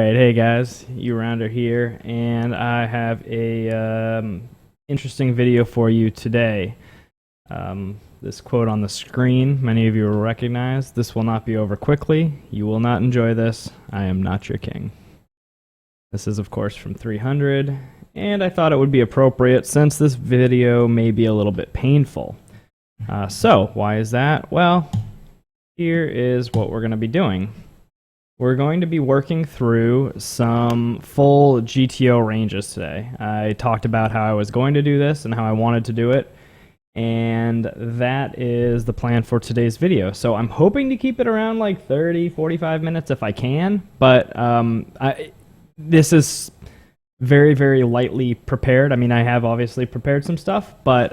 Alright, hey guys, U-Rounder here, and I have a interesting video for you today. This quote on the screen, many of you will recognize. This will not be over quickly. You will not enjoy this. I am not your king. This is, of course, from 300, and I thought it would be appropriate since this video may be a little bit painful. So, why is that? Well, here is what we're going to be doing. We're going to be working through some full GTO ranges today. I talked about how I was going to do this and how I wanted to do it, and that is the plan for today's video. So I'm hoping to keep it around like 30, 45 minutes if I can, but this is very, very lightly prepared. I mean, I have obviously prepared some stuff, but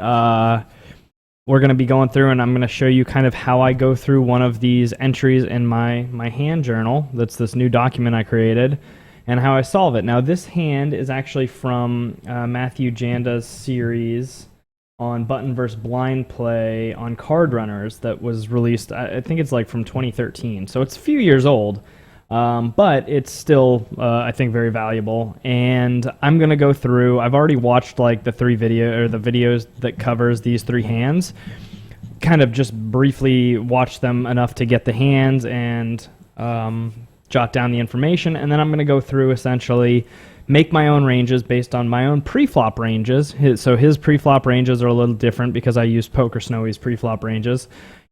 we're going to be going through, and I'm going to show you kind of how I go through one of these entries in my hand journal. That's this new document I created, and how I solve it. Now, this hand is actually from Matthew Janda's series on button versus blind play on card runners that was released, I think it's like from 2013. So it's a few years old, but it's still, I think, very valuable. And I'm going to go through, I've already watched like the videos that covers these three hands, kind of just briefly watch them enough to get the hands and jot down the information. And then I'm going to go through essentially make my own ranges based on my own pre-flop ranges. So his pre-flop ranges are a little different because I used Poker Snowy's pre-flop ranges.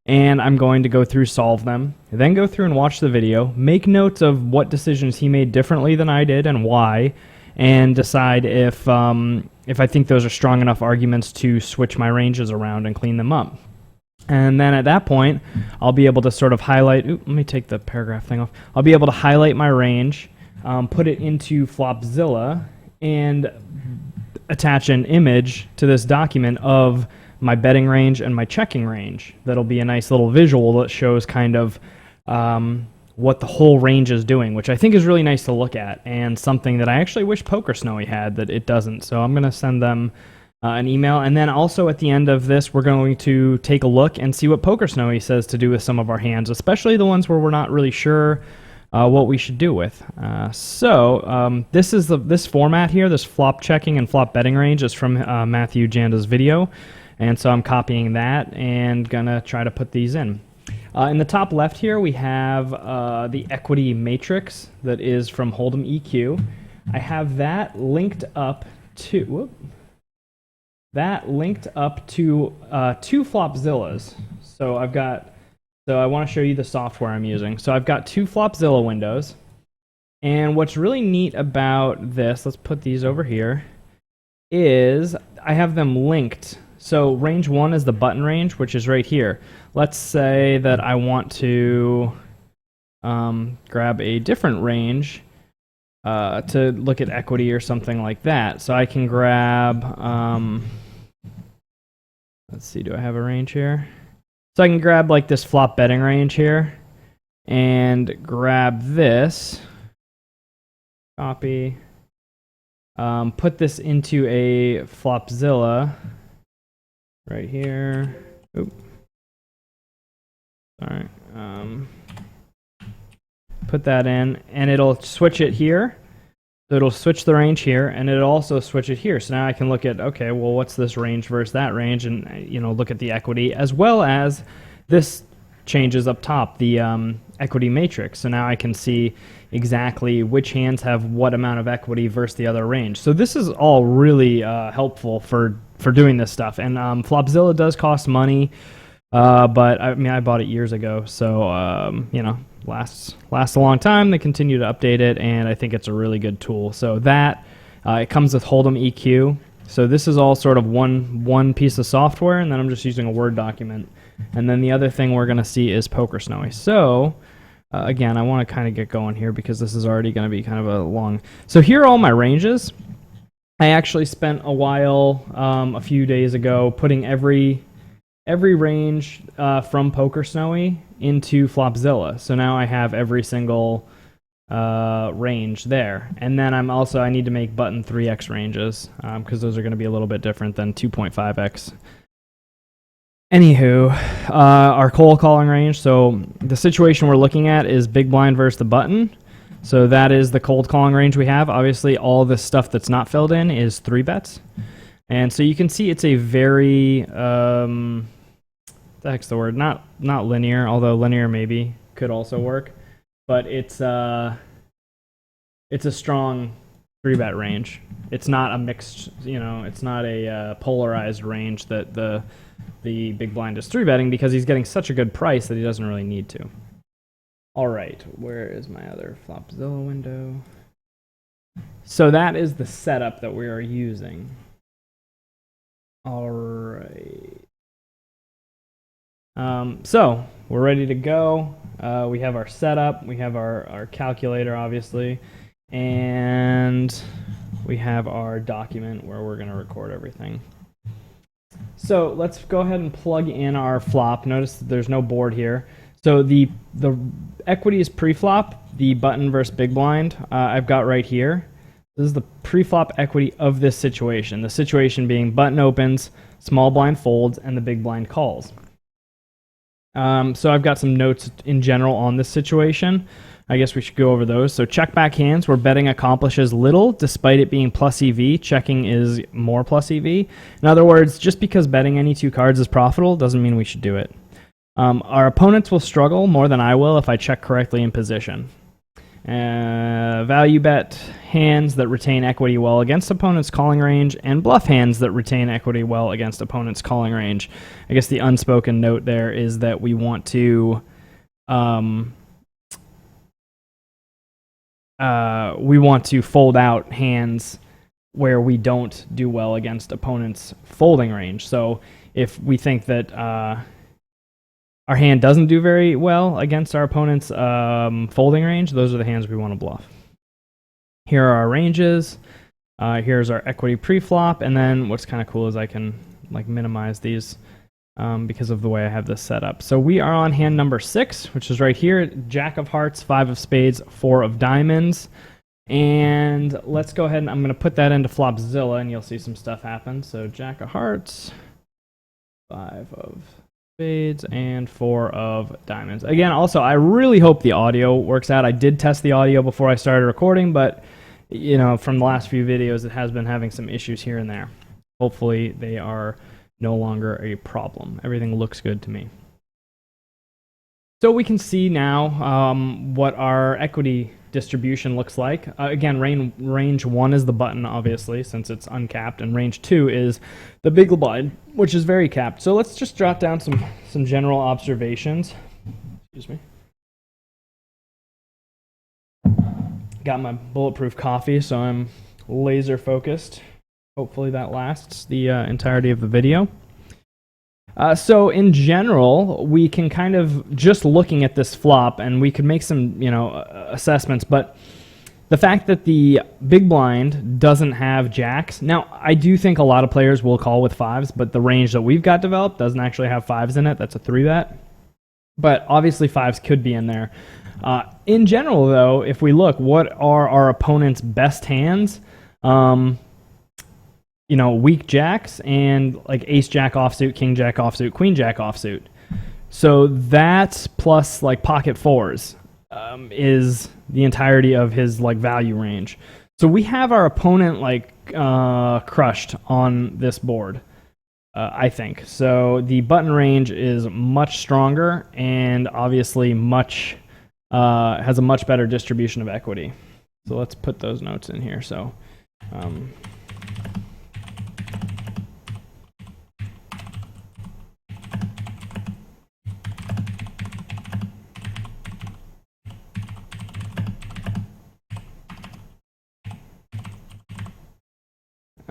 And I'm going to go through, solve them, then go through and watch the video, make notes of what decisions he made differently than I did and why, and decide if I think those are strong enough arguments to switch my ranges around and clean them up. And then at that point, I'll be able to sort of highlight, let me take the paragraph thing off. I'll be able to highlight my range, put it into Flopzilla, and attach an image to this document of my betting range and my checking range. That'll be a nice little visual that shows kind of what the whole range is doing, which I think is really nice to look at, and something that I actually wish Poker Snowy had that it doesn't. So I'm going to send them an email, and then also at the end of this, we're going to take a look and see what Poker Snowy says to do with some of our hands, especially the ones where we're not really sure what we should do with. This format here, this flop checking and flop betting range, is from Matthew Janda's video. And so I'm copying that and gonna try to put these in. In the top left here, we have the equity matrix that is from Holdem EQ. I have that linked up to two Flopzillas. So I want to show you the software I'm using. So I've got two Flopzilla windows, and what's really neat about this, let's put these over here, is I have them linked. So range 1 is the button range, which is right here. Let's say that I want to grab a different range to look at equity or something like that. So I can grab, let's see, do I have a range here? So I can grab like this flop betting range here and grab this, copy, put this into a Flopzilla right here. Oop. Sorry. Put that in, and it'll switch it here. So it'll switch the range here, and it'll also switch it here. So now I can look at, okay, well, what's this range versus that range, and look at the equity, as well as this changes up top, the equity matrix. So now I can see exactly which hands have what amount of equity versus the other range. So this is all really helpful for doing this stuff. And Flopzilla does cost money, but I mean, I bought it years ago, so lasts a long time. They continue to update it, and I think it's a really good tool. So that it comes with Holdem EQ. So this is all sort of one piece of software, and then I'm just using a Word document. And then the other thing we're going to see is Poker Snowy. So again, I want to kind of get going here because this is already going to be kind of a long. So here are all my ranges. I actually spent a while a few days ago putting every range from Poker Snowy into Flopzilla. So now I have every single range there. And then I need to make button 3x ranges because those are going to be a little bit different than 2.5x. Anywho, our cold calling range. So the situation we're looking at is big blind versus the button. So that is the cold calling range we have. Obviously, all the stuff that's not filled in is 3 bets. And so you can see it's a very, the heck's the word? Not linear, although linear maybe could also work. But it's a strong 3-bet range. It's not a mixed, it's not a polarized range that the big blind is 3-betting, because he's getting such a good price that he doesn't really need to. All right, where is my other Flopzilla window? So that is the setup that we are using. All right. So we're ready to go. We have our setup. We have our calculator, obviously. And we have our document where we're going to record everything. So let's go ahead and plug in our flop. Notice that there's no board here. So the equity is pre-flop, the button versus big blind I've got right here. This is the pre-flop equity of this situation. The situation being button opens, small blind folds, and the big blind calls. So I've got some notes in general on this situation. I guess we should go over those. So check back hands, where betting accomplishes little despite it being plus EV. Checking is more plus EV. In other words, just because betting any 2 cards is profitable doesn't mean we should do it. Our opponents will struggle more than I will if I check correctly in position. Value bet hands that retain equity well against opponent's calling range, and bluff hands that retain equity well against opponent's calling range. I guess the unspoken note there is that we want to fold out hands where we don't do well against opponent's folding range. So if we think that our hand doesn't do very well against our opponent's folding range, those are the hands we want to bluff. Here are our ranges. Here's our equity pre-flop, and then what's kind of cool is I can minimize these because of the way I have this set up. So we are on hand number 6, which is right here. Jack of hearts, 5 of spades, 4 of diamonds. And let's go ahead and I'm going to put that into Flopzilla, and you'll see some stuff happen. So Jack of hearts, 5 of spades, and 4 of diamonds. Again, also, I really hope the audio works out. I did test the audio before I started recording, but from the last few videos, it has been having some issues here and there. Hopefully, they are no longer a problem. Everything looks good to me. So we can see now what our equity distribution looks like. Again, range 1 is the button, obviously, since it's uncapped, and range 2 is the big blind, which is very capped. So let's just jot down some general observations. Excuse me. Got my bulletproof coffee, so I'm laser focused. Hopefully that lasts the entirety of the video. So in general, we can kind of, just looking at this flop, and we could make some, assessments, but the fact that the big blind doesn't have jacks. Now, I do think a lot of players will call with 5s, but the range that we've got developed doesn't actually have 5s in it. That's a 3-bet. But obviously 5s could be in there. In general, though, if we look, what are our opponent's best hands? Weak jacks and like ace jack offsuit, king jack offsuit, queen jack offsuit. So that plus like pocket 4s is the entirety of his value range. So we have our opponent crushed on this board, I think. So the button range is much stronger and obviously has a much better distribution of equity. So let's put those notes in here. So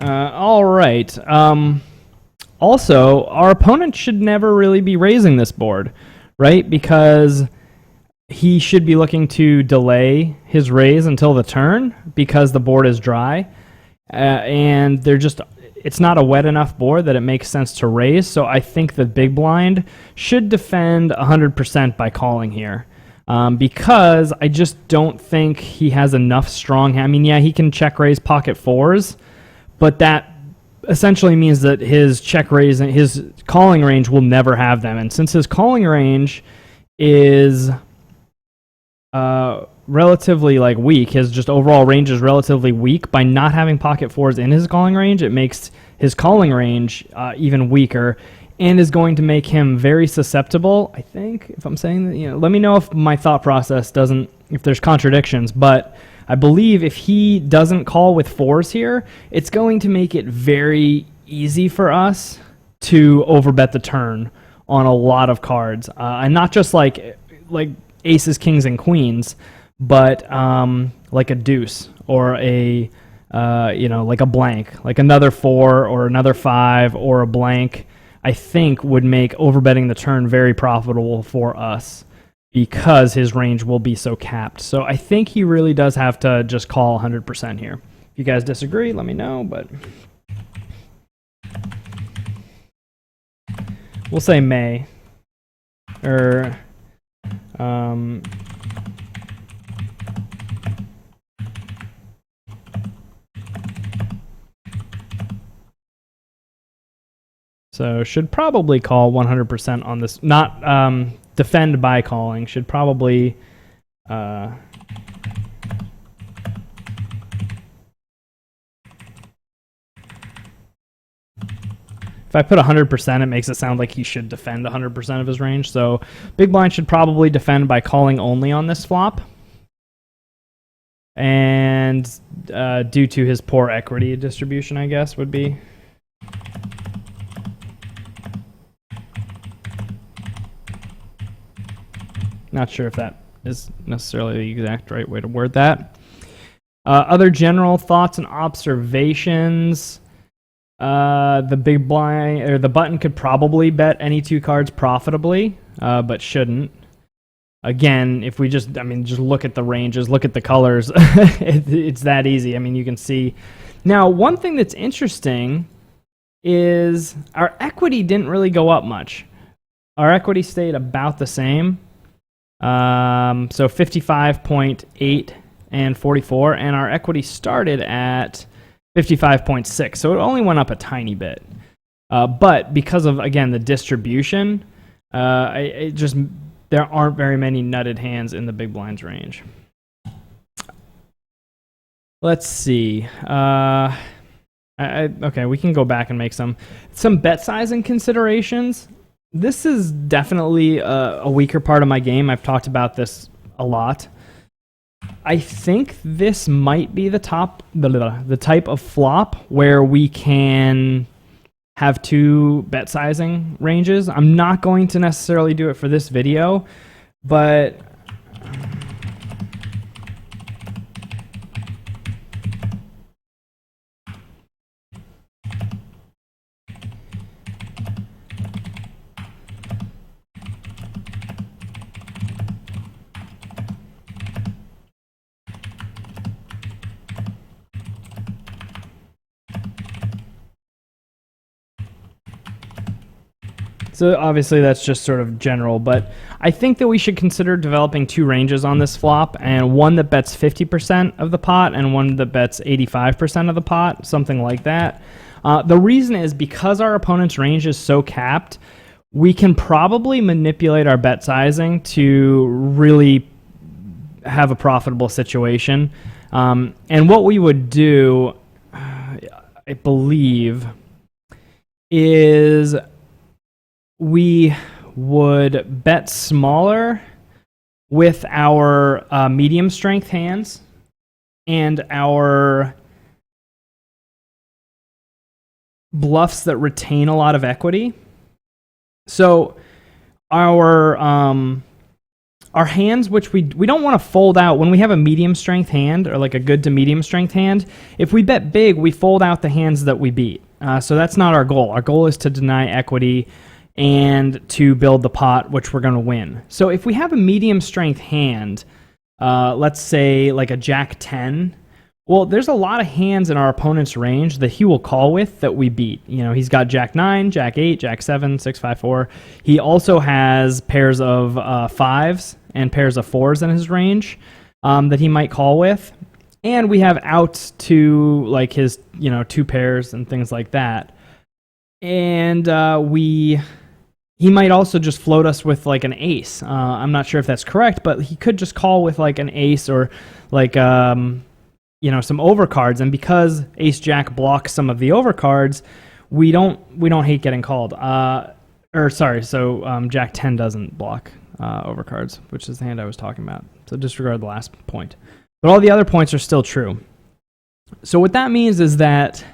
all right. Also, our opponent should never really be raising this board, right? Because he should be looking to delay his raise until the turn because the board is dry. And it's not a wet enough board that it makes sense to raise. So I think the big blind should defend 100% by calling here. Because I just don't think he has enough strong. I mean, yeah, he can check raise pocket 4s, but that essentially means that his check raise and his calling range will never have them. And since his calling range is relatively like weak. His just overall range is relatively weak. By not having pocket fours in his calling range, it makes his calling range even weaker, and is going to make him very susceptible. I think, if I'm saying that, let me know if my thought process doesn't, if there's contradictions, but I believe if he doesn't call with fours here, it's going to make it very easy for us to overbet the turn on a lot of cards, and not just like aces, kings, and queens, but like a deuce or a like a blank, like another 4 or another 5 or a blank. I think would make overbetting the turn very profitable for us because his range will be so capped. So I think he really does have to just call 100% here. If you guys disagree, let me know, but we'll say may. Or so should probably call 100% on this. Not defend by calling. Should probably if I put 100%, it makes it sound like he should defend 100% of his range. So big blind should probably defend by calling only on this flop. And due to his poor equity distribution, I guess, would be. Not sure if that is necessarily the exact right way to word that. Other general thoughts and observations. The big blind or the button could probably bet any 2 cards profitably, but shouldn't. Again, if we just look at the ranges, look at the colors, it's that easy. I mean, you can see. Now, one thing that's interesting is our equity didn't really go up much. Our equity stayed about the same. So 55.8 and 44, and our equity started at 55.6, so it only went up a tiny bit. But because of, again, the distribution, there aren't very many nutted hands in the big blinds range. Let's see. Okay, we can go back and make some bet sizing considerations. This is definitely a weaker part of my game. I've talked about this a lot. I think this might be the type of flop where we can have 2 bet sizing ranges. I'm not going to necessarily do it for this video, but so obviously that's just sort of general, but I think that we should consider developing 2 ranges on this flop, and one that bets 50% of the pot and one that bets 85% of the pot, something like that. The reason is because our opponent's range is so capped, we can probably manipulate our bet sizing to really have a profitable situation. And what we would do, I believe, is we would bet smaller with our medium strength hands and our bluffs that retain a lot of equity. So our hands, which we don't want to fold out when we have a medium strength hand or like a good to medium strength hand. If we bet big, we fold out the hands that we beat. So that's not our goal. Our goal is to deny equity and to build the pot, which we're going to win. So if we have a medium strength hand, let's say like a Jack 10, well, there's a lot of hands in our opponent's range that he will call with that we beat. You know, he's got Jack 9, Jack 8, Jack 7, 6, 5, 4. He also has pairs of 5s and pairs of 4s in his range that he might call with. And we have outs to like his, 2 pairs and things like that. And we he might also just float us with like an ace. I'm not sure if that's correct, but he could just call with like an ace or like you know, some overcards. And because ace jack blocks some of the overcards, we don't hate getting called. Or sorry, so jack 10 doesn't block overcards, which is the hand I was talking about. So disregard the last point. But all the other points are still true. So what that means is that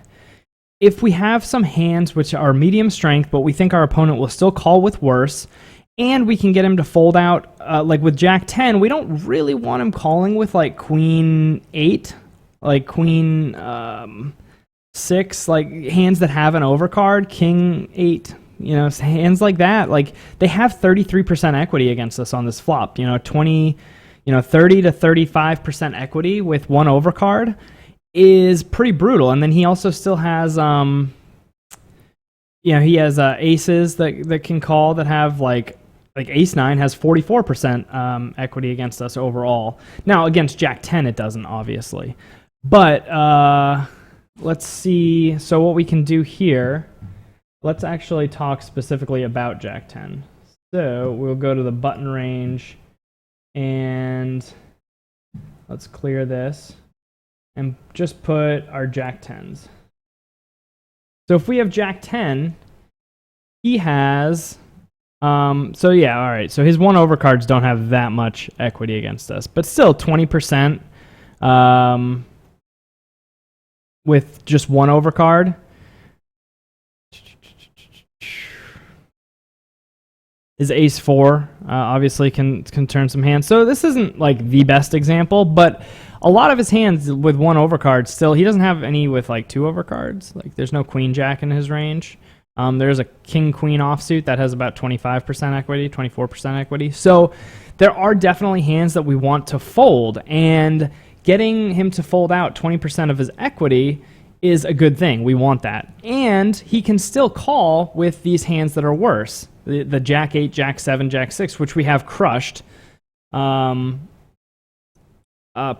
if we have some hands which are medium strength, but we think our opponent will still call with worse, and we can get him to fold out, like with Jack 10, we don't really want him calling with like Queen 8, like Queen 6, like hands that have an overcard, King 8, you know, hands like that. Like they have 33% equity against us on this flop, you know, 30 to 35% equity with one overcard is pretty brutal. And then he also still has he has aces that can call, that have like ace 9 has 44% equity against us overall. Now against Jack 10 it doesn't, obviously, but let's see. So what we can do here, let's actually talk specifically about Jack 10. So we'll go to the button range and let's clear this and just put our Jack 10s. So if we have Jack 10, he has, so yeah, all right. So his one overcards don't have that much equity against us, but still 20% with just one overcard. His ace 4 obviously can turn some hands. So this isn't like the best example, but a lot of his hands with one overcard still, he doesn't have any with like two overcards. Like there's no queen jack in his range. There's a king queen offsuit that has about 25% equity, 24% equity. So there are definitely hands that we want to fold, and getting him to fold out 20% of his equity is a good thing. We want that. And he can still call with these hands that are worse. The Jack 8, Jack 7, Jack 6, which we have crushed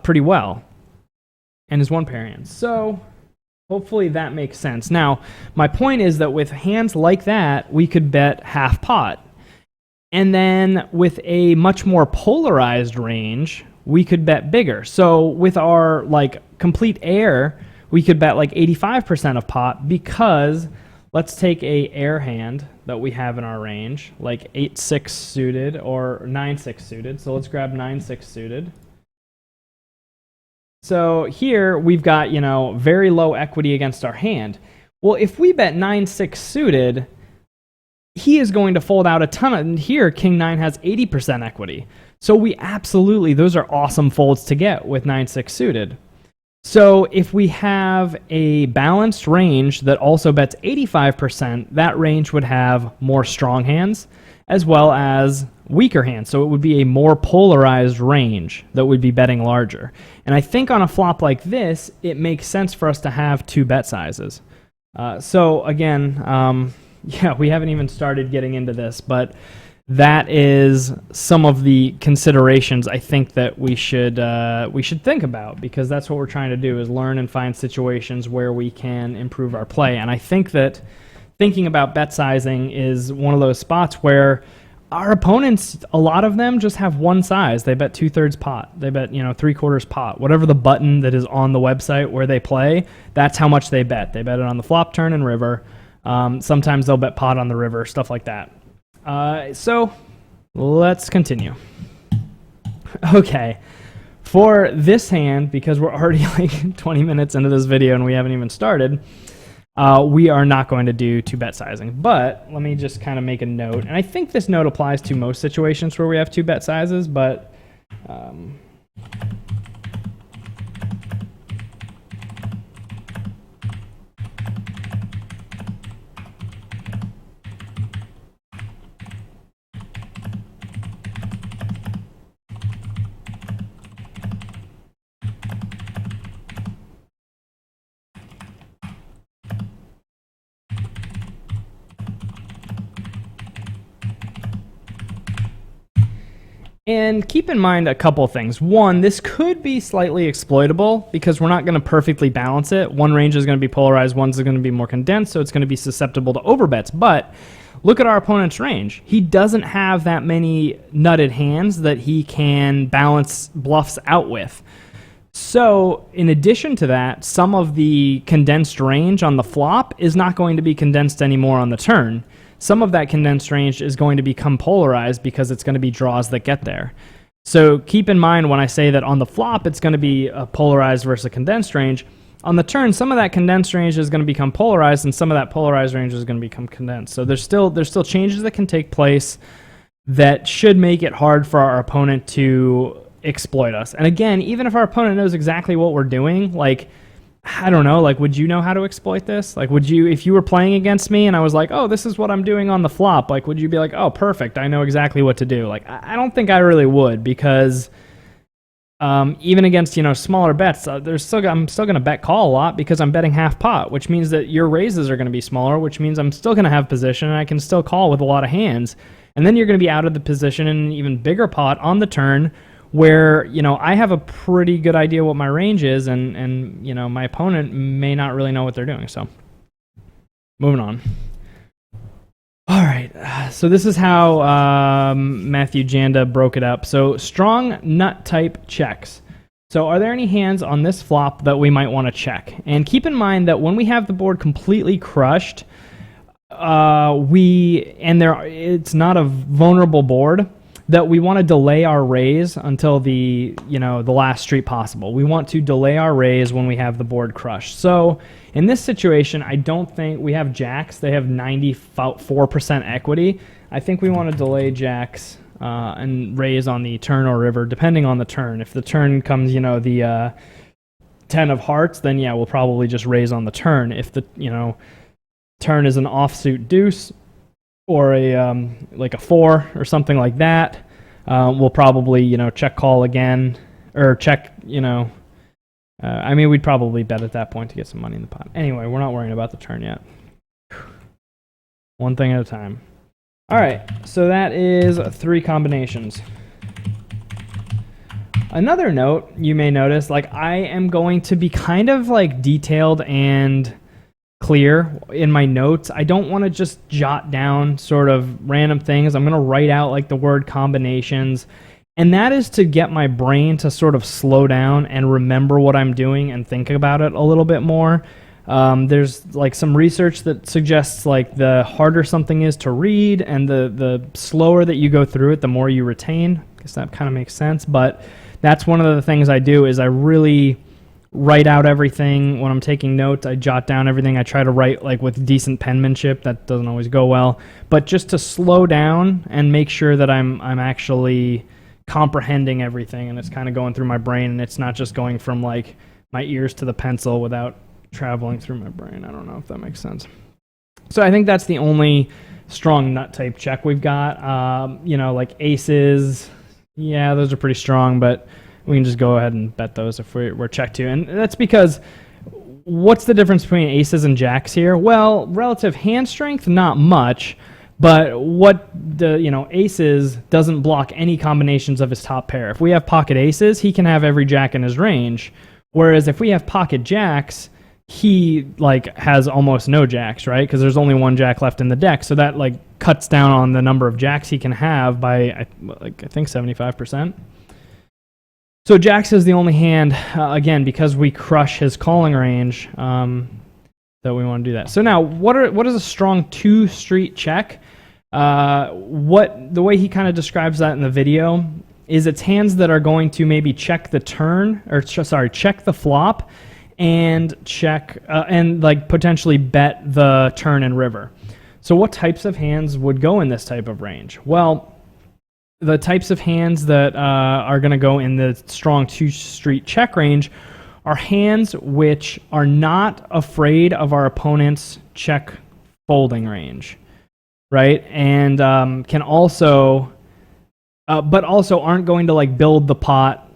pretty well, and his one pair hands. So hopefully that makes sense. Now, my point is that with hands like that, we could bet half pot. And then with a much more polarized range, we could bet bigger. So with our like complete air, we could bet like 85% of pot, because let's take a air hand that we have in our range, like 8-6 suited or 9-6 suited. So let's grab 9-6 suited. So here we've got, you know, very low equity against our hand. Well, if we bet 9-6 suited, he is going to fold out a ton of, and here King 9 has 80% equity. So we absolutely, those are awesome folds to get with 9-6 suited. So if we have a balanced range that also bets 85%, that range would have more strong hands as well as weaker hands. So it would be a more polarized range that would be betting larger. And I think on a flop like this, it makes sense for us to have two bet sizes. So again, yeah, we haven't even started getting into this, but that is some of the considerations I think that we should think about, because that's what we're trying to do, is learn and find situations where we can improve our play. And I think that thinking about bet sizing is one of those spots where our opponents, a lot of them just have one size. They bet 2/3 pot. They bet, 3/4 pot. Whatever the button that is on the website where they play, that's how much they bet. They bet it on the flop, turn, and river. Sometimes they'll bet pot on the river, stuff like that. So let's continue. Okay. For this hand, because we're already like 20 minutes into this video and we haven't even started, we are not going to do two bet sizing. But let me just kind of make a note. And I think this note applies to most situations where we have two bet sizes, but and keep in mind a couple things. One, this could be slightly exploitable because we're not going to perfectly balance it. One range is going to be polarized, one's going to be more condensed, so it's going to be susceptible to overbets. But look at our opponent's range. He doesn't have that many nutted hands that he can balance bluffs out with. So in addition to that, some of the condensed range on the flop is not going to be condensed anymore on the turn. Some of that condensed range is going to become polarized because it's going to be draws that get there. So keep in mind when I say that on the flop it's going to be a polarized versus a condensed range, on the turn some of that condensed range is going to become polarized and some of that polarized range is going to become condensed. So there's still changes that can take place that should make it hard for our opponent to exploit us. And again, even if our opponent knows exactly what we're doing, like, I don't know, like, would you know how to exploit this? Like, would you, if you were playing against me and I was like, oh, this is what I'm doing on the flop, like, would you be like, oh, perfect, I know exactly what to do? Like, I don't think I really would, because even against, you know, smaller bets, I'm still going to bet call a lot because I'm betting half pot, which means that your raises are going to be smaller, which means I'm still going to have position and I can still call with a lot of hands. And then you're going to be out of the position in an even bigger pot on the turn, where, you know, I have a pretty good idea what my range is, and you know, my opponent may not really know what they're doing. So, moving on. All right, so this is how Matthew Janda broke it up. So, strong nut type checks. So, are there any hands on this flop that we might want to check? And keep in mind that when we have the board completely crushed, it's not a vulnerable board, that we want to delay our raise until the last street possible. We want to delay our raise when we have the board crushed. So in this situation, I don't think we have jacks. They have 94% equity. I think we want to delay jacks and raise on the turn or river, depending on the turn. If the turn comes, you know, the 10 of hearts, then yeah, we'll probably just raise on the turn. If the, you know, turn is an offsuit deuce, or like a 4 or something like that, we'll probably, you know, check call again, or check, you know, I mean, we'd probably bet at that point to get some money in the pot. Anyway, we're not worrying about the turn yet. One thing at a time. All right, so that is 3 combinations. Another note you may notice, like, I am going to be kind of like detailed and clear in my notes. I don't want to just jot down sort of random things. I'm going to write out like the word combinations, and that is to get my brain to sort of slow down and remember what I'm doing and think about it a little bit more. There's like some research that suggests like the harder something is to read and the slower that you go through it, the more you retain. I guess that kind of makes sense, but that's one of the things I do, is I really write out everything. When I'm taking notes, I jot down everything. I try to write like with decent penmanship. That doesn't always go well, but just to slow down and make sure that I'm actually comprehending everything, and it's kind of going through my brain, and it's not just going from like my ears to the pencil without traveling through my brain. I don't know if that makes sense. So I think that's the only strong nut type check we've got. You know, like aces, yeah, those are pretty strong, but we can just go ahead and bet those if we're checked to. And that's because, what's the difference between aces and jacks here? Well, relative hand strength, not much, but what the, you know, aces doesn't block any combinations of his top pair. If we have pocket aces, he can have every jack in his range, whereas if we have pocket jacks, he like has almost no jacks, right? Because there's only one jack left in the deck, so that like cuts down on the number of jacks he can have by I think 75%. So jacks is the only hand, again, because we crush his calling range, that we want to do that. So now, what is a strong 2-street check? The way he kind of describes that in the video is it's hands that are going to maybe check the turn, or check the flop, and check and like potentially bet the turn and river. So what types of hands would go in this type of range? Well, the types of hands that are going to go in the strong 2-street check range are hands which are not afraid of our opponent's check folding range, right? And can also, but also aren't going to like build the pot,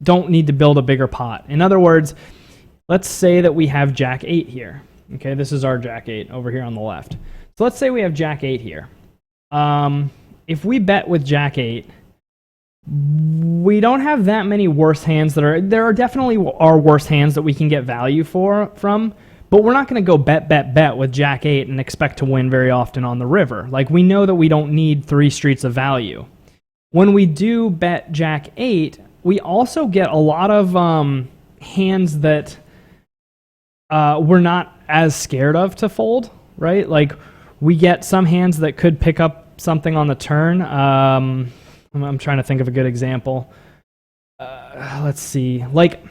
don't need to build a bigger pot. In other words, let's say that we have Jack 8 here. Okay, this is our Jack 8 over here on the left. So let's say we have Jack 8 here. If we bet with Jack 8, we don't have that many worse hands there are definitely worse hands that we can get value from, But we're not going to go bet with Jack 8 and expect to win very often on the river. Like, we know that we don't need 3 streets of value. When we do bet Jack 8, we also get a lot of hands that we're not as scared of to fold, right? Like, we get some hands that could pick up something on the turn. I'm trying to think of a good example. Let's see. Like,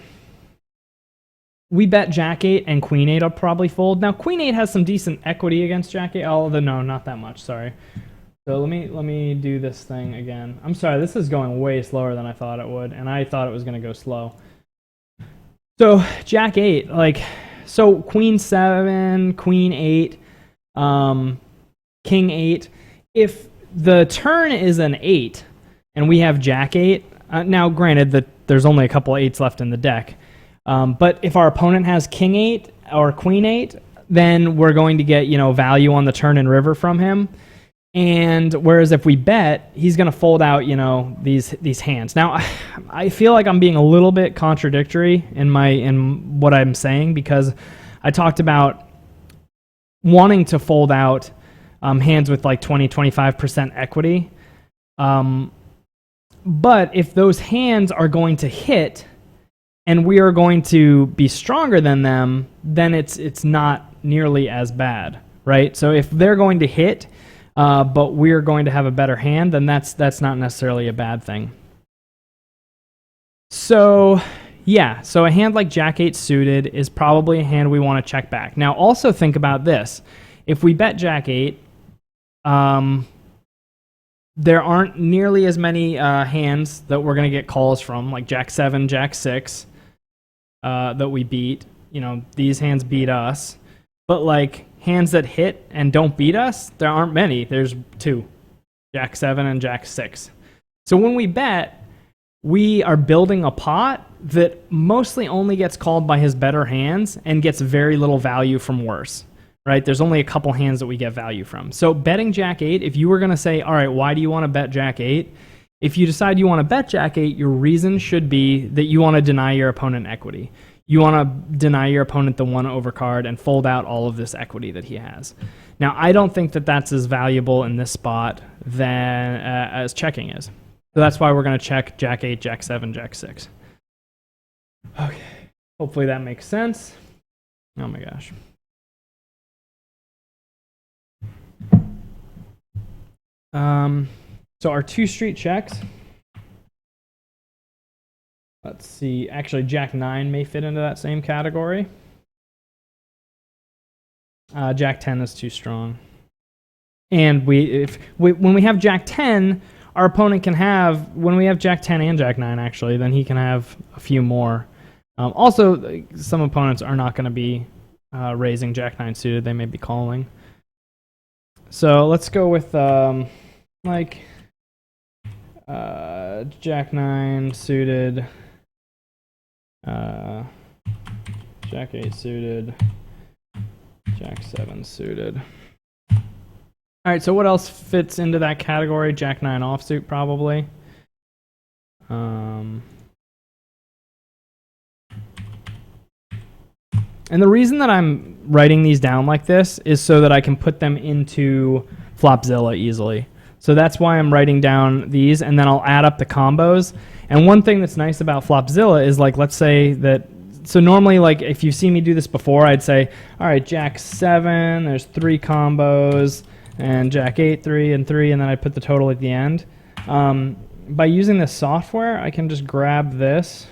we bet Jack 8 and Queen 8 will probably fold. Now, Queen 8 has some decent equity against Jack 8. Although, no, not that much, sorry. So let me do this thing again. I'm sorry, this is going way slower than I thought it would, and I thought it was going to go slow. So Jack 8, like, so Queen 7, Queen 8, King 8. If the turn is an 8 and we have Jack 8, now granted that there's only a couple 8s left in the deck, but if our opponent has King 8 or Queen 8, then we're going to get, you know, value on the turn and river from him. And whereas if we bet, he's going to fold out, you know, these hands. Now, I feel like I'm being a little bit contradictory in what I'm saying, because I talked about wanting to fold out hands with like 20-25% equity. But if those hands are going to hit and we are going to be stronger than them, then it's not nearly as bad, right? So if they're going to hit, but we're going to have a better hand, then that's not necessarily a bad thing. So yeah, so a hand like Jack 8 suited is probably a hand we want to check back. Now also think about this. If we bet Jack 8, there aren't nearly as many hands that we're going to get calls from, like Jack 7, Jack 6, that we beat. You know, these hands beat us. But like hands that hit and don't beat us, there aren't many. There's 2, Jack 7 and Jack 6. So when we bet, we are building a pot that mostly only gets called by his better hands and gets very little value from worse, right? There's only a couple hands that we get value from. So betting Jack 8, if you were going to say, all right, why do you want to bet Jack 8? If you decide you want to bet Jack 8, your reason should be that you want to deny your opponent equity. You want to deny your opponent the 1 overcard and fold out all of this equity that he has. Now, I don't think that that's as valuable in this spot than as checking is. So that's why we're going to check Jack 8, Jack 7, Jack 6. Okay. Hopefully that makes sense. Oh my gosh. So our 2 street checks. Let's see. Actually, Jack 9 may fit into that same category. Jack 10 is too strong. And when we have Jack 10, our opponent can have, when we have Jack 10 and Jack 9, actually, then he can have a few more. Also, some opponents are not going to be raising Jack 9 suited. They may be calling. So let's go with Jack 9 suited, Jack 8 suited, Jack 7 suited. All right, so what else fits into that category? Jack 9 offsuit, probably. And the reason that I'm writing these down like this is so that I can put them into Flopzilla easily. So that's why I'm writing down these, and then I'll add up the combos. And one thing that's nice about Flopzilla is, like, let's say that, so normally, like, if you've seen me do this before, I'd say, all right, Jack 7, there's 3 combos, and Jack 8, 3, and 3, and then I put the total at the end. By using this software, I can just grab this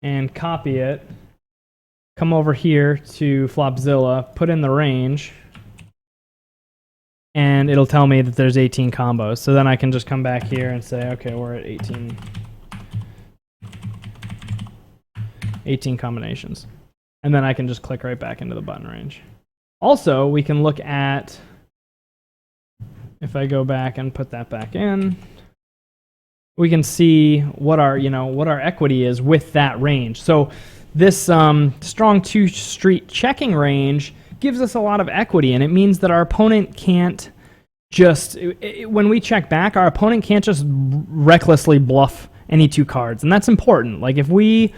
and copy it, come over here to Flopzilla, put in the range, and it'll tell me that there's 18 combos. So then I can just come back here and say, okay, we're at 18 combinations. And then I can just click right back into the button range. Also, we can look at, if I go back and put that back in, we can see what our equity is with that range. So this strong 2 street checking range gives us a lot of equity, and it means that our opponent can't just, when we check back, our opponent can't just recklessly bluff any 2 cards, and that's important. Like, if we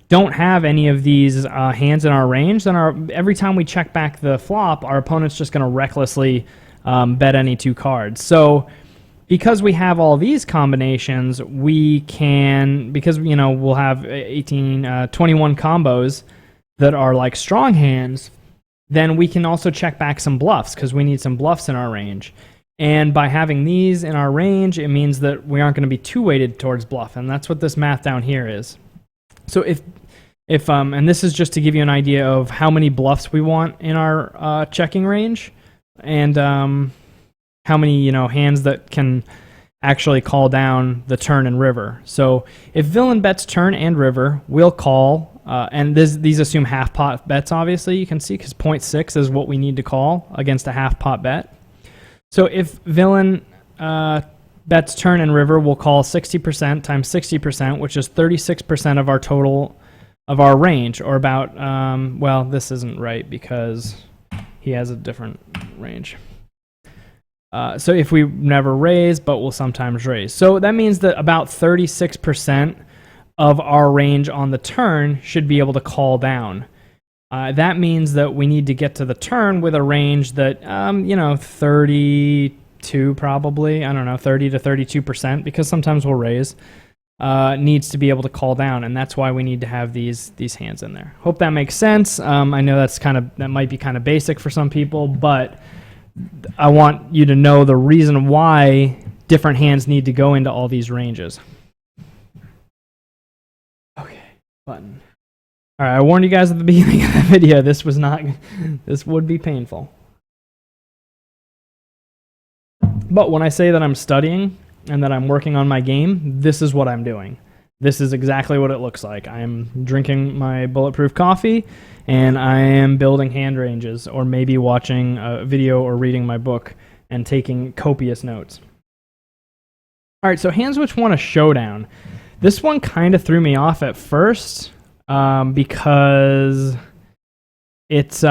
don't have any of these hands in our range, then every time we check back the flop, our opponent's just going to recklessly bet any 2 cards. So because we have all these combinations, we can, because we'll have 21 combos that are like strong hands, then we can also check back some bluffs because we need some bluffs in our range. And by having these in our range, it means that we aren't going to be too weighted towards bluff, and that's what this math down here is. So if and this is just to give you an idea of how many bluffs we want in our checking range, and how many hands that can actually call down the turn and river. So if villain bets turn and river, we'll call. And these assume half pot bets, obviously, you can see, because 0.6 is what we need to call against a half pot bet. So if villain bets turn and river, we'll call 60% times 60%, which is 36% of our total of our range, or about, well, this isn't right because he has a different range. So if we never raise, but we'll sometimes raise. So that means that about 36% of our range on the turn should be able to call down. That means that we need to get to the turn with a range that, 32 probably, I don't know, 30 to 32%, because sometimes we'll raise, needs to be able to call down, and that's why we need to have these hands in there. Hope that makes sense. I know that might be kind of basic for some people, but I want you to know the reason why different hands need to go into all these ranges. Okay, button. All right, I warned you guys at the beginning of the video, this would be painful. But when I say that I'm studying and that I'm working on my game, this is what I'm doing. This is exactly what it looks like. I'm drinking my bulletproof coffee, and I am building hand ranges, or maybe watching a video or reading my book and taking copious notes. All right, so hands which want a showdown. This one kind of threw me off at first because it's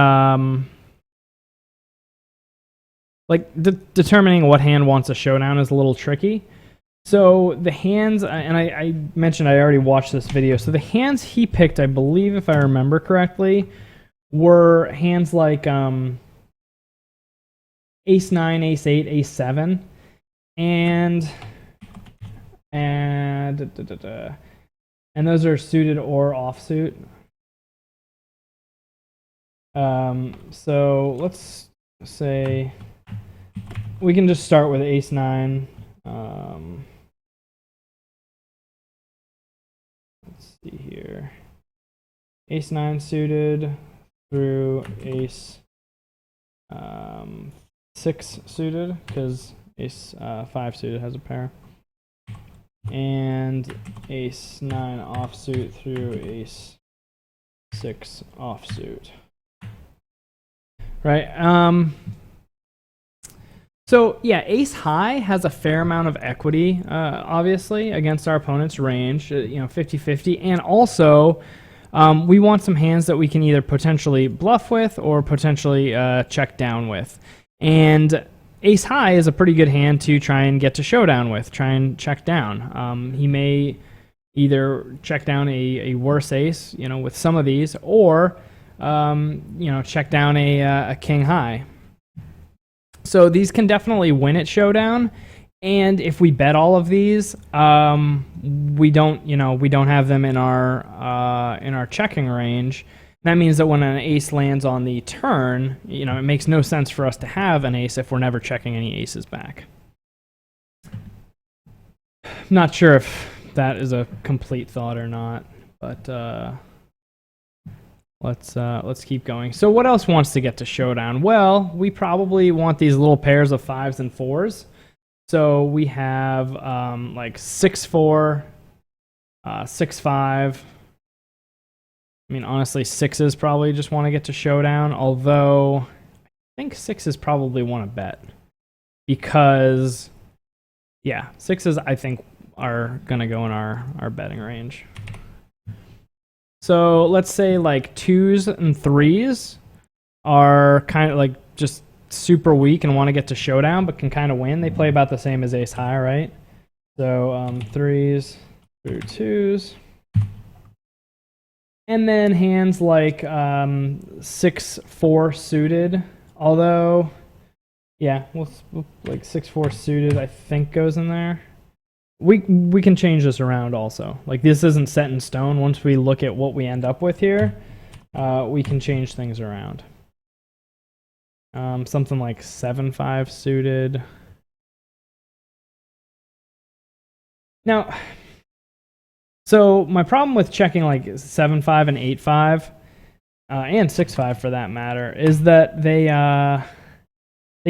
determining what hand wants a showdown is a little tricky. So the hands, and I mentioned I already watched this video, so the hands he picked, I believe if I remember correctly, were hands like ace 9, ace 8, ace 7, and those are suited or offsuit. So let's say we can just start with ace 9. Let's see here. Ace 9 suited through ace 6 suited, because ace 5 suited has a pair. And ace 9 offsuit through ace 6 offsuit. Right. So yeah, ace high has a fair amount of equity, obviously, against our opponent's range, 50-50. And also, we want some hands that we can either potentially bluff with or potentially check down with. And ace high is a pretty good hand to try and get to showdown with, try and check down. He may either check down a worse ace, with some of these, or check down a king high. So these can definitely win at showdown, and if we bet all of these, we don't have them in our checking range. That means that when an ace lands on the turn, it makes no sense for us to have an ace if we're never checking any aces back. Not sure if that is a complete thought or not, but let's keep going. So what else wants to get to showdown? Well, we probably want these little pairs of 5s and 4s. So we have like 6-4, 6-5. I mean, honestly, 6s probably just want to get to showdown, although I think 6s probably want to bet. Because, yeah, 6s I think are going to go in our betting range. So let's say like 2s and 3s are kind of like just super weak and want to get to showdown, but can kind of win. They play about the same as ace high, right? So 3s through 2s. And then hands like 6-4 suited, although, yeah, we'll like 6-4 suited, I think goes in there. We can change this around also. Like this isn't set in stone. Once we look at what we end up with here, we can change things around. Something like 7-5 suited. Now, so my problem with checking like 7-5 and 8-5, and 6-5 for that matter, is that they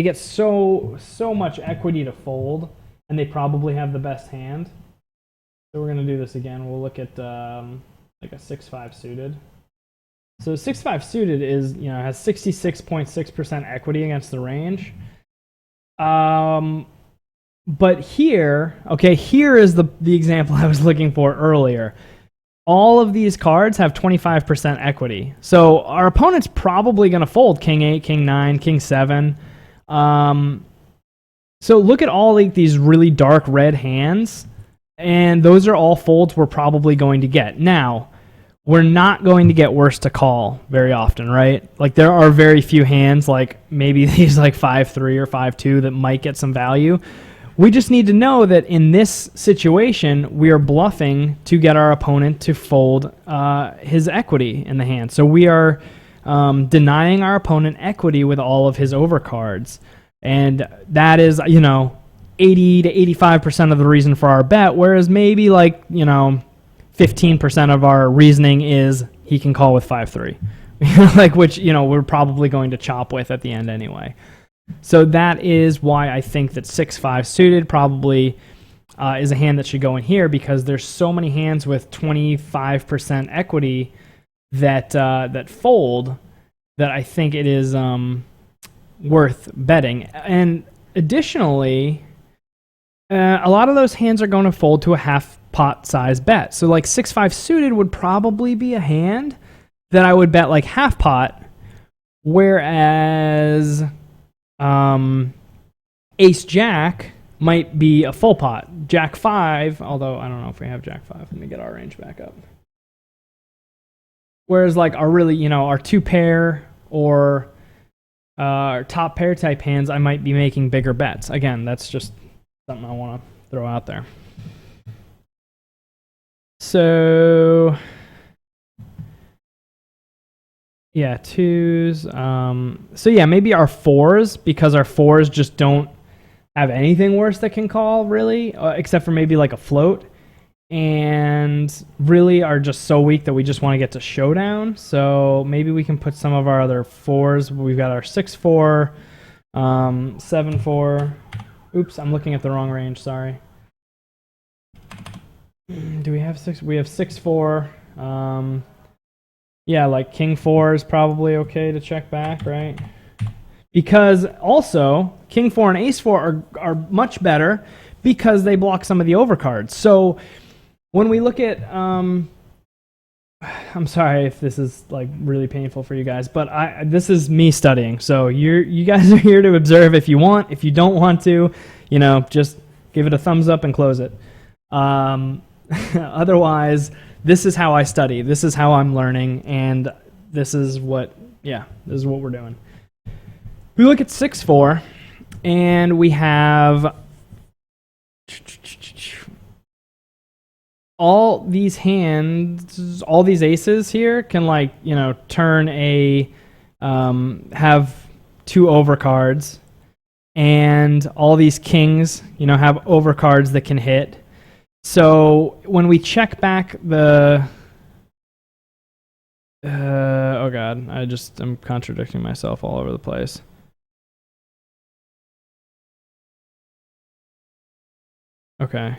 get so much equity to fold, and they probably have the best hand. So we're gonna do this again. We'll look at like a 6-5 suited. So 6-5 suited is, you know, has 66.6% equity against the range. But here, okay, here is the example I was looking for earlier. All of these cards have 25% equity. So our opponent's probably going to fold King 8, King 9, King 7. So look at all like these really dark red hands, and those are all folds we're probably going to get. Now, we're not going to get worse to call very often, right? Like there are very few hands, like maybe these like 5-3 or 5-2 that might get some value. We just need to know that in this situation, we are bluffing to get our opponent to fold his equity in the hand. So we are denying our opponent equity with all of his overcards. And that is, you know, 80 to 85% of the reason for our bet, whereas maybe like, you know, 15% of our reasoning is he can call with 5-3. Like, which, you know, we're probably going to chop with at the end anyway. So that is why I think that 6-5 suited probably is a hand that should go in here, because there's so many hands with 25% equity that that fold that I think it is worth betting. And additionally, a lot of those hands are going to fold to a half pot size bet. So like 6-5 suited would probably be a hand that I would bet like half pot, whereas Ace Jack might be a full pot. Jack 5, although I don't know if we have Jack 5. Let me get our range back up. Whereas like our really, you know, our 2-pair or our top pair type hands, I might be making bigger bets. Again, that's just something I want to throw out there. So yeah, 2s. So yeah, maybe our 4s, because our 4s just don't have anything worse that can call, really, except for maybe like a float, and really are just so weak that we just want to get to showdown. So maybe we can put some of our other 4s. We've got our 6-4, 7-4. Oops, I'm looking at the wrong range, sorry. Do we have 6? We have 6-4. Yeah, like King 4 is probably okay to check back, right? Because also, King 4 and Ace 4 are much better because they block some of the overcards. So when we look at, I'm sorry if this is like really painful for you guys, but this is me studying. So you guys are here to observe if you want. If you don't want to, you know, just give it a thumbs up and close it. Otherwise, this is how I study. This is how I'm learning, and this is what we're doing. We look at 6-4, and we have all these hands, all these aces here can, like, you know, turn a have 2 overcards, and all these kings, you know, have overcards that can hit. So when we check back the oh god, I'm contradicting myself all over the place. Okay.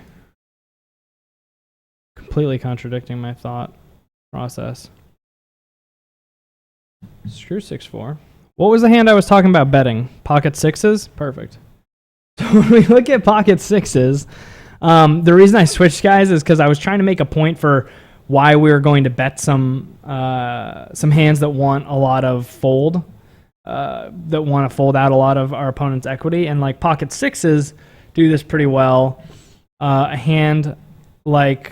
Completely contradicting my thought process. Screw 6-4. What was the hand I was talking about betting? Pocket 6s? Perfect. So when we look at pocket 6s, the reason I switched, guys, is because I was trying to make a point for why we were going to bet some hands that want a lot of fold, that want to fold out a lot of our opponent's equity, and like pocket 6s do this pretty well. A hand like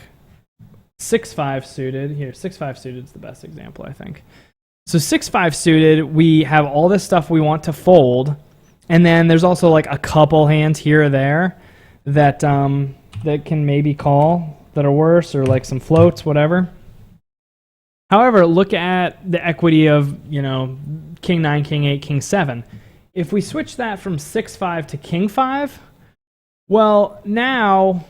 6-5 suited. Here, 6-5 suited is the best example, I think. So 6-5 suited, we have all this stuff we want to fold, and then there's also like a couple hands here or there that that can maybe call that are worse, or like some floats, whatever. However, look at the equity of, you know, King 9, King 8, King 7. If we switch that from 6-5 to King 5, well, now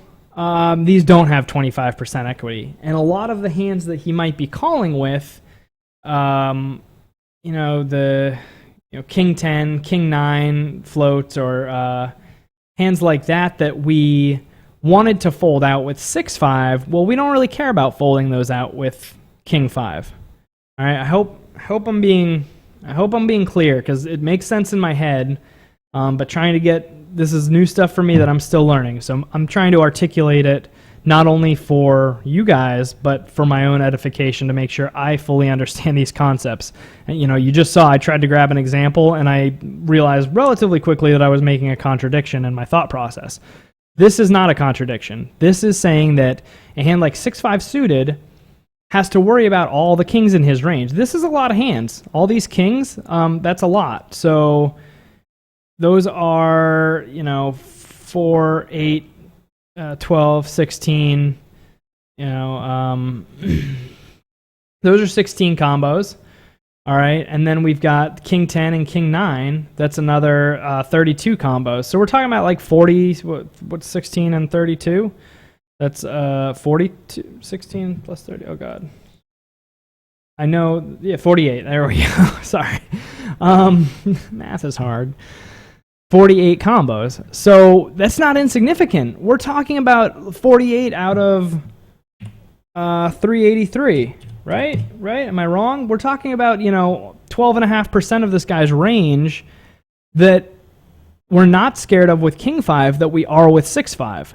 these don't have 25% equity. And a lot of the hands that he might be calling with, you know, the King 10, King 9 floats, or hands like that that we wanted to fold out with 6-5, well, we don't really care about folding those out with King 5. All right, I hope I'm being clear, because it makes sense in my head, but this is new stuff for me that I'm still learning. So I'm trying to articulate it not only for you guys, but for my own edification, to make sure I fully understand these concepts. And, you just saw I tried to grab an example, and I realized relatively quickly that I was making a contradiction in my thought process. This is not a contradiction. This is saying that a hand like 6-5 suited has to worry about all the kings in his range. This is a lot of hands. All these kings, that's a lot. So those are, 4, 8, 12, 16, those are 16 combos. All right, and then we've got King 10 and King 9. That's another 32 combos. So we're talking about like 40, what's 16 and 32? That's 42, 16 plus 30. Oh, God. I know, 48. There we go. Sorry. Math is hard. 48 combos. So that's not insignificant. We're talking about 48 out of 383, right? Right? Am I wrong? We're talking about, 12.5% of this guy's range that we're not scared of with King 5 that we are with 6-5.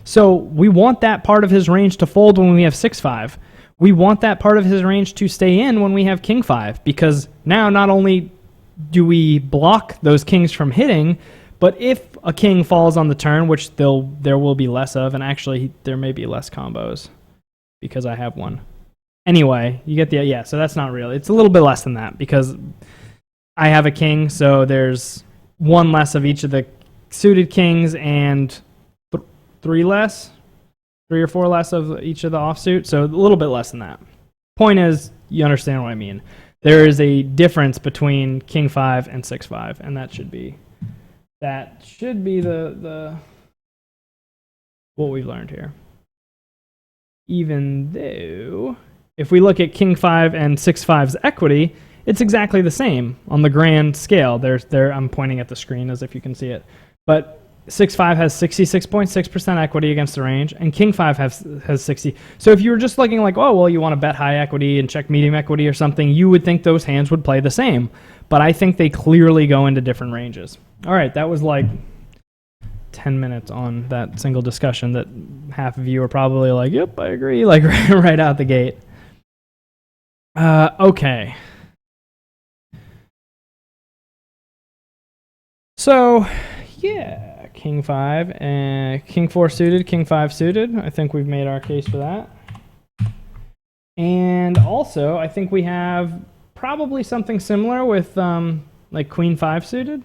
So we want that part of his range to fold when we have 6-5. We want that part of his range to stay in when we have King 5, because now not only do we block those kings from hitting, but if a king falls on the turn, which there will be less of, and actually there may be less combos because I have one. Anyway, you get the so that's not real. It's a little bit less than that because I have a king, so there's one less of each of the suited kings and 3 or 4 less of each of the offsuit, so a little bit less than that. Point is, you understand what I mean. There is a difference between King 5 and 6-5, and that should be the what we've learned here. Even though, if we look at King 5 and 6-5's equity, it's exactly the same on the grand scale. I'm pointing at the screen as if you can see it, but 6-5 has 66.6% equity against the range, and King 5 has 60. So if you were just looking like, oh, well, you want to bet high equity and check medium equity or something, you would think those hands would play the same. But I think they clearly go into different ranges. All right, that was like 10 minutes on that single discussion that half of you are probably like, yep, I agree, like right out the gate. Okay. So, yeah. King 5 and King 4 suited, King 5 suited. I think we've made our case for that. And also, I think we have probably something similar with like Queen 5 suited.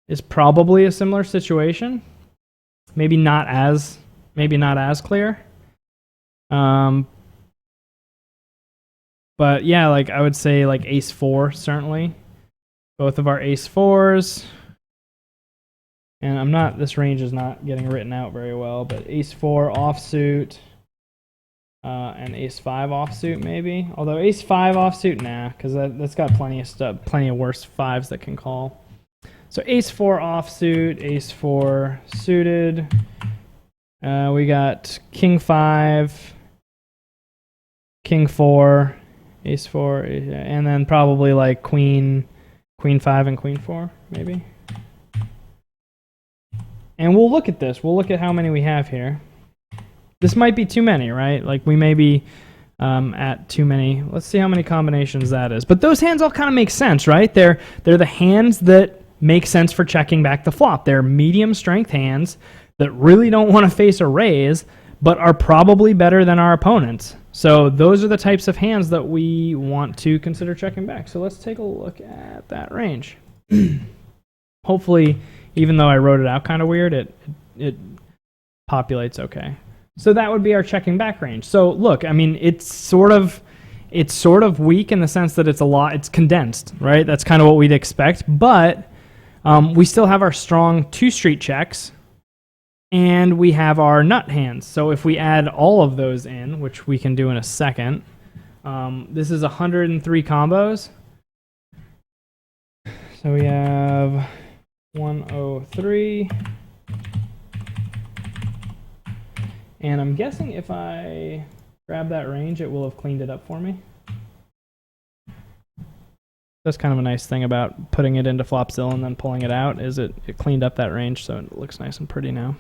Is probably a similar situation. Maybe not as clear. But yeah, like I would say like Ace 4 certainly. Both of our Ace 4s. And this range is not getting written out very well, but Ace 4 offsuit and Ace 5 offsuit maybe. Although Ace 5 offsuit, nah, because that's got plenty of worse 5s that can call. So Ace 4 offsuit, Ace 4 suited. We got King 5, King 4, Ace 4, and then probably like Queen 5 and Queen 4 maybe. And we'll look at this. We'll look at how many we have here. This might be too many, right? Like we may be at too many. Let's see how many combinations that is. But those hands all kind of make sense, right? They're the hands that make sense for checking back the flop. They're medium strength hands that really don't want to face a raise, but are probably better than our opponents. So those are the types of hands that we want to consider checking back. So let's take a look at that range. Hopefully, even though I wrote it out kind of weird, it populates okay. So that would be our checking back range. So look, I mean, it's sort of weak in the sense that it's condensed, right? That's kind of what we'd expect, but we still have our strong 2-street checks, and we have our nut hands. So if we add all of those in, which we can do in a second, this is 103 combos. So we have 103. And I'm guessing if I grab that range, it will have cleaned it up for me. That's kind of a nice thing about putting it into Flopzilla and then pulling it out, is it cleaned up that range, so it looks nice and pretty now.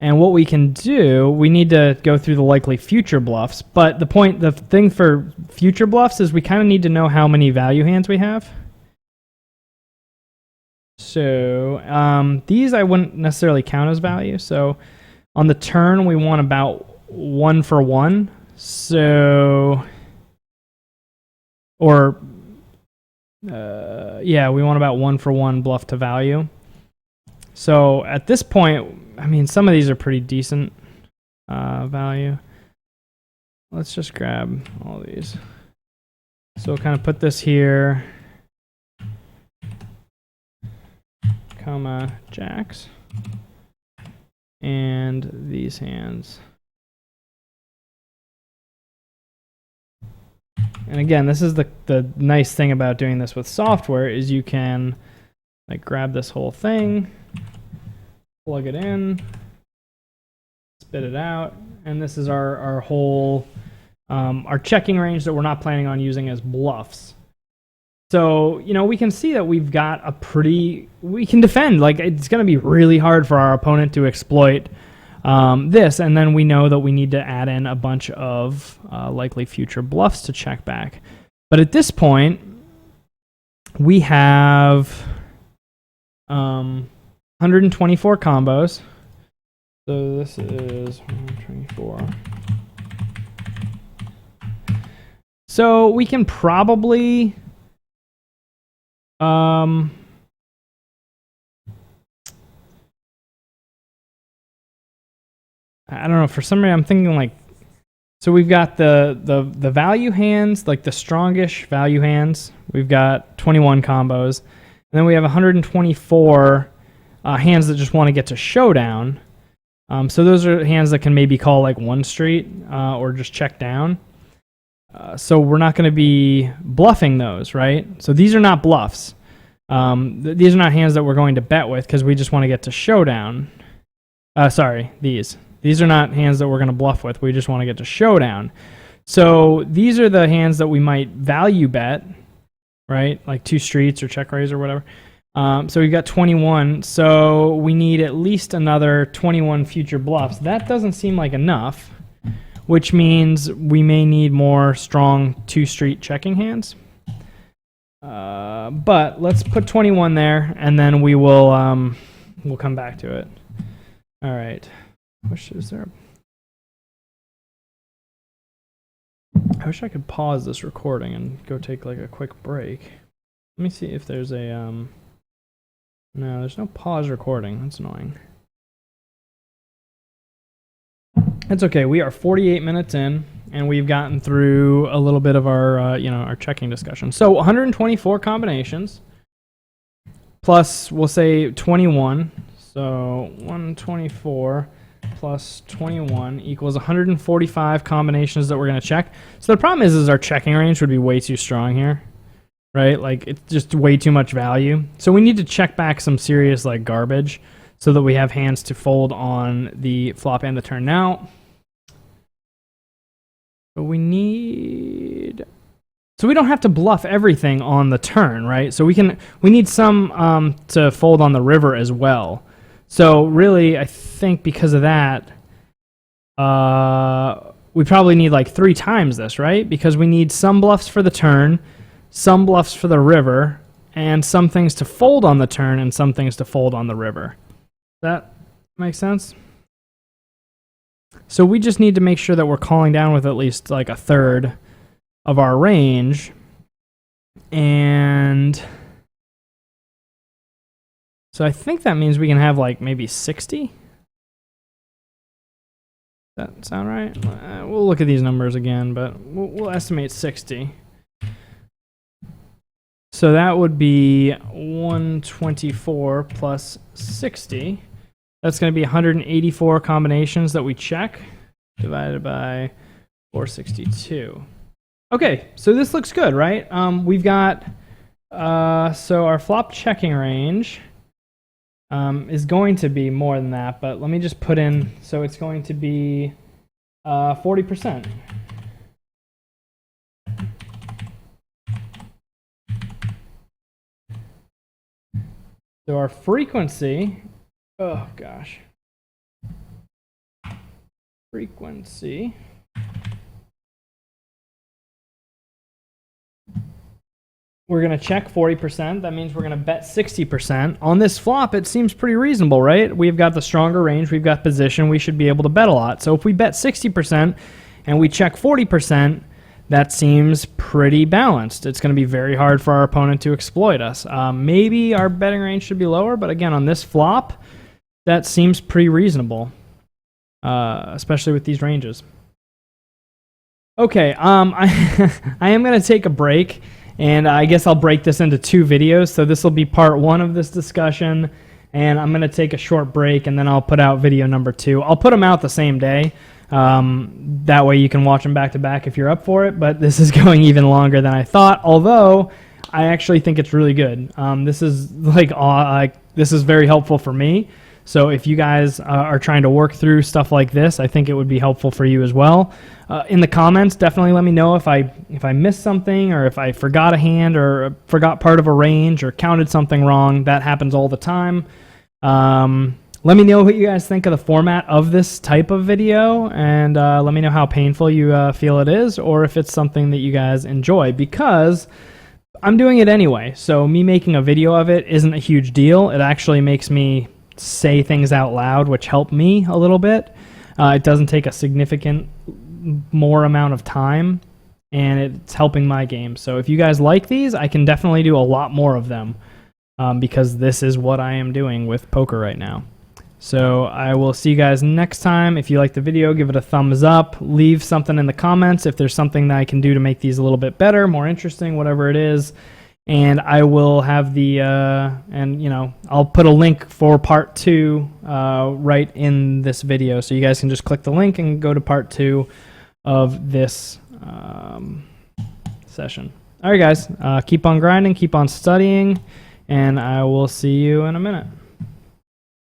And what we can do, we need to go through the likely future bluffs, but the thing for future bluffs is we kind of need to know how many value hands we have. So these I wouldn't necessarily count as value. So on the turn, we want about 1 for 1. So, yeah, we want about 1 for 1 bluff to value. So at this point, I mean, some of these are pretty decent value. Let's just grab all these. So we'll kind of put this here, comma, jacks, and these hands. And again, this is the nice thing about doing this with software is you can like grab this whole thing, plug it in, spit it out, and this is our whole our checking range that we're not planning on using as bluffs. So, you know, we can see that we've got we can defend. Like, it's going to be really hard for our opponent to exploit this, and then we know that we need to add in a bunch of likely future bluffs to check back. But at this point, we have 124 combos. So this is 124. So we can probably I don't know, for some reason I'm thinking like, so we've got the value hands, like the strongish value hands. We've got 21 combos. And then we have 124 hands that just want to get to showdown. So those are hands that can maybe call like 1 street or just check down. So we're not going to be bluffing those, right? So these are not bluffs. These are not hands that we're going to bet with because we just want to get to showdown. Sorry, these are not hands that we're going to bluff with. We just want to get to showdown. So these are the hands that we might value bet, right? Like 2 streets or check raise or whatever. So we've got 21. So we need at least another 21 future bluffs. That doesn't seem like enough, which means we may need more strong 2-street checking hands. But let's put 21 there, and then we will we'll come back to it. All right. I wish I could pause this recording and go take like a quick break. Let me see if there's a no, there's no pause recording. That's annoying. It's okay. We are 48 minutes in, and we've gotten through a little bit of our, our checking discussion. So 124 combinations, plus we'll say 21. So 124 plus 21 equals 145 combinations that we're going to check. So the problem is our checking range would be way too strong here, right? Like, it's just way too much value. So we need to check back some serious like garbage so that we have hands to fold on the flop and the turn. Now, but we don't have to bluff everything on the turn, right? So we need some to fold on the river as well. So really, I think because of that, we probably need like 3 times this, right? Because we need some bluffs for the turn, some bluffs for the river, and some things to fold on the turn and some things to fold on the river. That makes sense? So we just need to make sure that we're calling down with at least like a third of our range. And so I think that means we can have like maybe 60. Does that sound right? We'll look at these numbers again, but we'll estimate 60. So that would be 124 plus 60. That's going to be 184 combinations that we check, divided by 462. Okay, so this looks good, right? We've got, so our flop checking range is going to be more than that, but let me just put in, so it's going to be 40%. So our frequency, oh gosh, frequency, we're going to check 40%. That means we're going to bet 60%. On this flop, it seems pretty reasonable, right? We've got the stronger range. We've got position. We should be able to bet a lot. So if we bet 60% and we check 40%, that seems pretty balanced. It's going to be very hard for our opponent to exploit us. Maybe our betting range should be lower, but again, on this flop, that seems pretty reasonable, especially with these ranges. Okay, I am going to take a break, and I guess I'll break this into 2 videos. So this will be part 1 of this discussion, and I'm going to take a short break, and then I'll put out video number 2. I'll put them out the same day. That way you can watch them back to back if you're up for it, but this is going even longer than I thought, although I actually think it's really good. This is this is very helpful for me. So if you guys are trying to work through stuff like this, I think it would be helpful for you as well. In the comments, definitely let me know if I missed something, or if I forgot a hand, or forgot part of a range, or counted something wrong. That happens all the time. Let me know what you guys think of the format of this type of video, and let me know how painful you feel it is, or if it's something that you guys enjoy, because I'm doing it anyway. So me making a video of it isn't a huge deal. It actually makes me say things out loud, which help me a little bit. It doesn't take a significant more amount of time, and it's helping my game. So if you guys like these, I can definitely do a lot more of them, because this is what I am doing with poker right now. So I will see you guys next time. If you like the video, give it a thumbs up. Leave something in the comments if there's something that I can do to make these a little bit better, more interesting, whatever it is. And I will have the, I'll put a link for part 2 right in this video. So you guys can just click the link and go to part 2 of this session. All right, guys, keep on grinding, keep on studying, and I will see you in a minute.